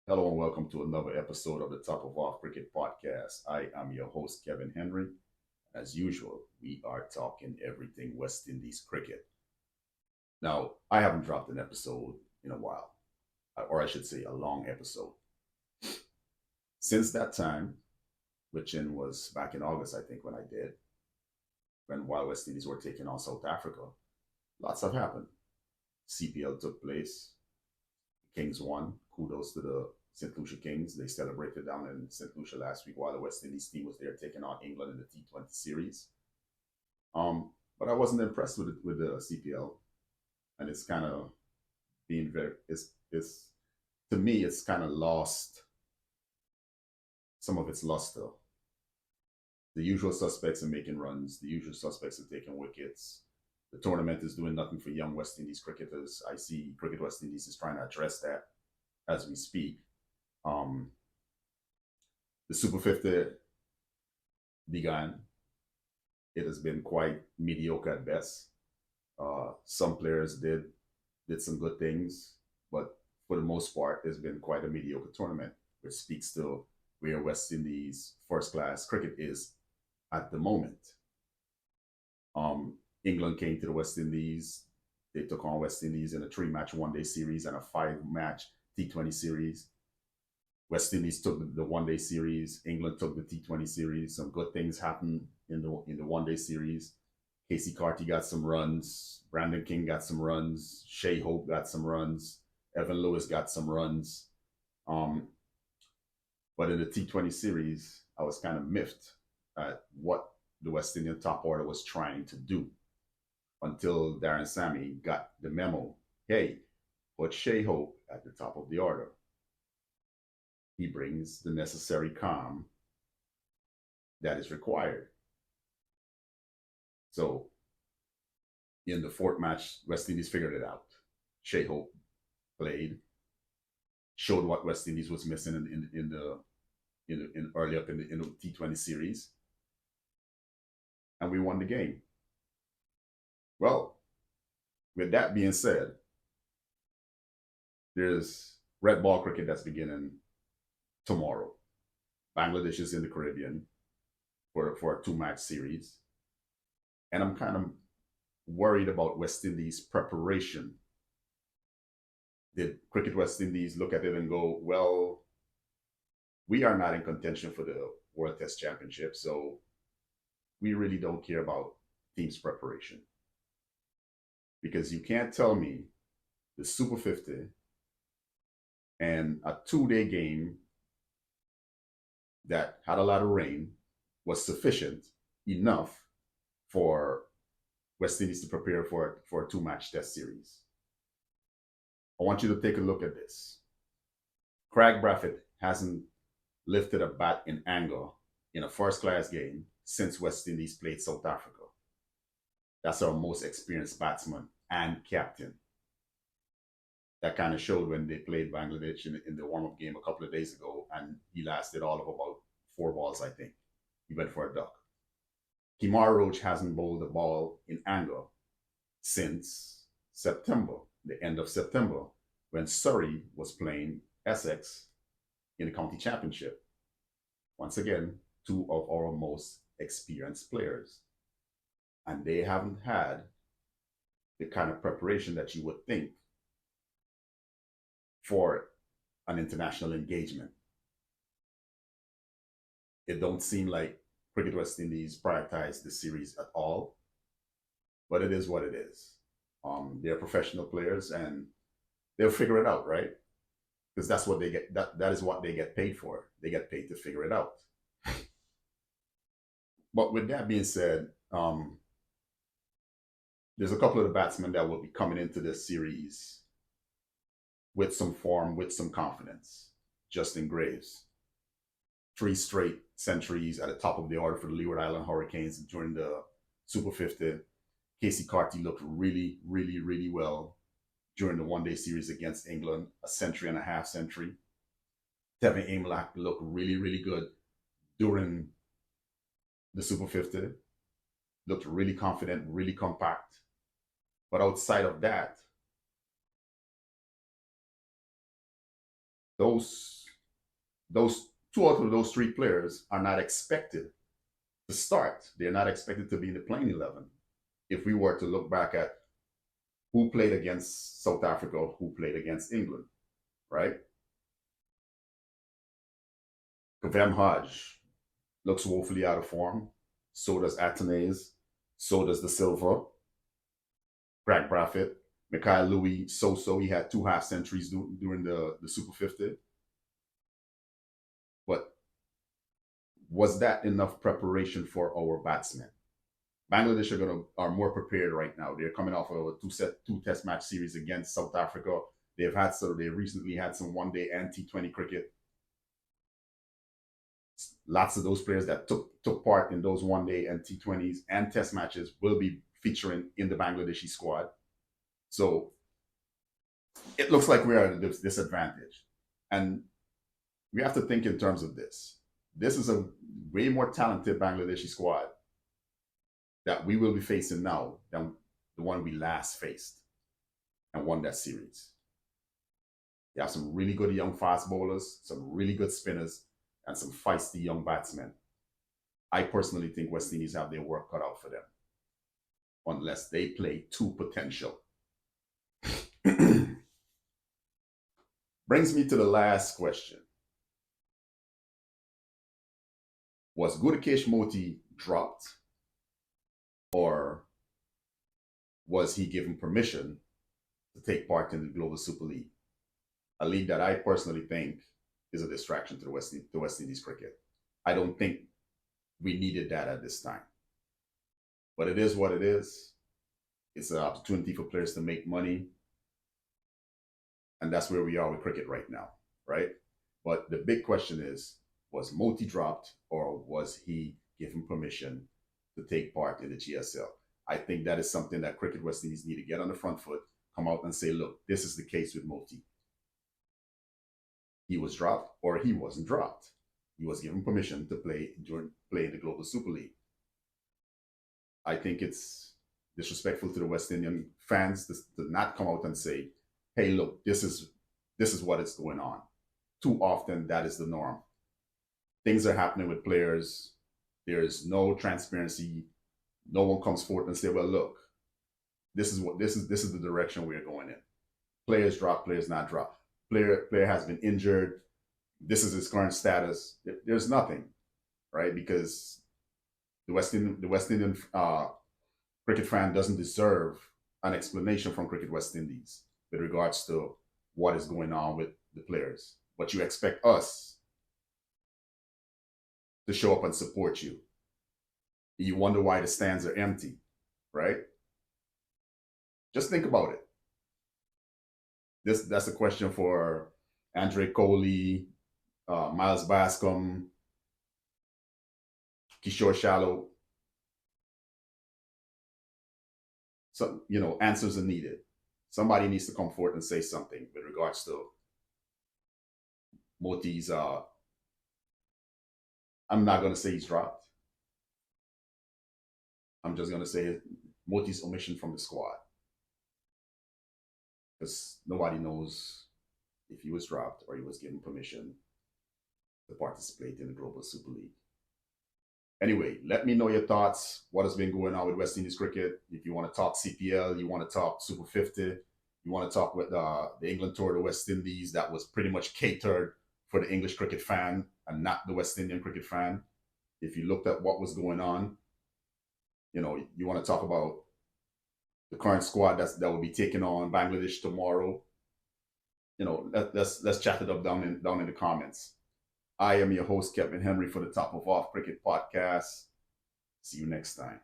Hello and welcome to another episode of the Top of Off Cricket Podcast. I am your host, Kevin Henry. As usual, we are talking everything West Indies cricket. Now, I haven't dropped an episode in a while, or I should say a long episode. Since that time, which was back in August, I think, when I did, while West Indies were taking on South Africa, lots have happened. CPL took place, Kings won. Kudos to the St. Lucia Kings. They celebrated down in St. Lucia last week while the West Indies team was there taking on England in the T20 series. But I wasn't impressed with the CPL, and it's kind of being very it's to me it's kind of lost some of its luster. The usual suspects are making runs. The usual suspects are taking wickets. The tournament is doing nothing for young West Indies cricketers. I see Cricket West Indies is trying to address that as we speak. Um, the Super 50 began. It has been quite mediocre at best. Some players did some good things, but for the most part, it's been quite a mediocre tournament, which speaks to where West Indies first class cricket is at the moment. England came to the West Indies. They took on West Indies in a 3-match one-day series and a 5-match T20 series. West Indies took the one-day series. England took the T20 series. Some good things happened in the one-day series. Casey Carty got some runs. Brandon King got some runs. Shea Hope got some runs. Evan Lewis got some runs. But in the T20 series, I was kind of miffed at what the West Indian top order was trying to do until Darren Sammy got the memo. Hey, put Shea Hope at the top of the order. He brings the necessary calm that is required. So in the fourth match, West Indies figured it out. Shea Hope played, showed what West Indies was missing in early up in the T20 series, and we won the game. Well, with that being said, there's red ball cricket that's beginning tomorrow. Bangladesh is in the Caribbean for a 2-match series. And I'm kind of worried about West Indies' preparation. Did Cricket West Indies look at it and go, well, we are not in contention for the World Test Championship, so we really don't care about team's preparation? Because you can't tell me the Super 50 and a 2-day game that had a lot of rain was sufficient enough for West Indies to prepare for a 2-match test series. I want you to take a look at this. Craig Brathwaite hasn't lifted a bat in anger in a first-class game since West Indies played South Africa. That's our most experienced batsman and captain. That kind of showed when they played Bangladesh in the warm-up game a couple of days ago, and he lasted all of about 4 balls, I think. He went for a duck. Kemar Roach hasn't bowled the ball in anger since September, the end of September, when Surrey was playing Essex in the county championship. Once again, 2 of our most experienced players. And they haven't had the kind of preparation that you would think for an international engagement. It don't seem like Cricket West Indies prioritize the series at all, but it is what it is. They're professional players, and they'll figure it out, right? Because that's what they get. That is what they get paid for. They get paid to figure it out. But with that being said, there's a couple of the batsmen that will be coming into this series with some form, with some confidence. Justin Graves, 3 straight centuries at the top of the order for the Leeward Island Hurricanes during the Super 50. Casey Carty looked really, really, really well during the one-day series against England, a century and a half century. Tevin Amelak looked really, really good during the Super 50. Looked really confident, really compact. But outside of that, those those two out of those three players are not expected to start. They're not expected to be in the playing 11. If we were to look back at who played against South Africa, who played against England, right? Kavem Hodge looks woefully out of form. So does Atanase. So does the Silva. Craig Braffett. Mikhail Louis, so. He had 2 half centuries during the Super 50. But was that enough preparation for our batsmen? Bangladesh are more prepared right now. They're coming off of a two test match series against South Africa. They recently had some one-day and T20 cricket. Lots of those players that took part in those one-day and T20s and test matches will be featuring in the Bangladeshi squad. So it looks like we're at a disadvantage. And we have to think in terms of this. This is a way more talented Bangladeshi squad that we will be facing now than the one we last faced and won that series. They have some really good young fast bowlers, some really good spinners, and some feisty young batsmen. I personally think West Indies have their work cut out for them, unless they play to potential. Brings me to the last question. Was Gudakesh Motie dropped, or was he given permission to take part in the Global Super League? A league that I personally think is a distraction to the West Indies cricket. I don't think we needed that at this time. But it is what it is. It's an opportunity for players to make money. And that's where we are with cricket right now, right? But the big question is, was Motie dropped, or was he given permission to take part in the GSL? I think that is something that Cricket West Indies need to get on the front foot, come out and say, look, this is the case with Motie. He was dropped, or he wasn't dropped. He was given permission to play in the Global Super League. I think it's disrespectful to the West Indian fans to not come out and say, hey, look, this is what is going on. Too often, that is the norm. Things are happening with players. There is no transparency. No one comes forth and say, well, look, this is the direction we're going in. Players drop, players not drop. Player has been injured. This is his current status. There's nothing, right? Because the West Indian cricket fan doesn't deserve an explanation from Cricket West Indies with regards to what is going on with the players. But you expect us to show up and support you. You wonder why the stands are empty, right? Just think about it. That's a question for Andre Coley, Miles Bascom, Kishore Shallow. So, answers are needed. Somebody needs to come forth and say something with regards to Motie's. I'm not going to say he's dropped. I'm just going to say Motie's omission from the squad. Because nobody knows if he was dropped or he was given permission to participate in the Global Super League. Anyway, let me know your thoughts. What has been going on with West Indies cricket? If you want to talk CPL, you want to talk Super 50, you want to talk with the England tour of the West Indies that was pretty much catered for the English cricket fan and not the West Indian cricket fan. If you looked at what was going on, you want to talk about the current squad that will be taking on Bangladesh tomorrow. Let's chat it up down in the comments. I am your host, Kevin Henry, for the Top of Off Cricket Podcast. See you next time.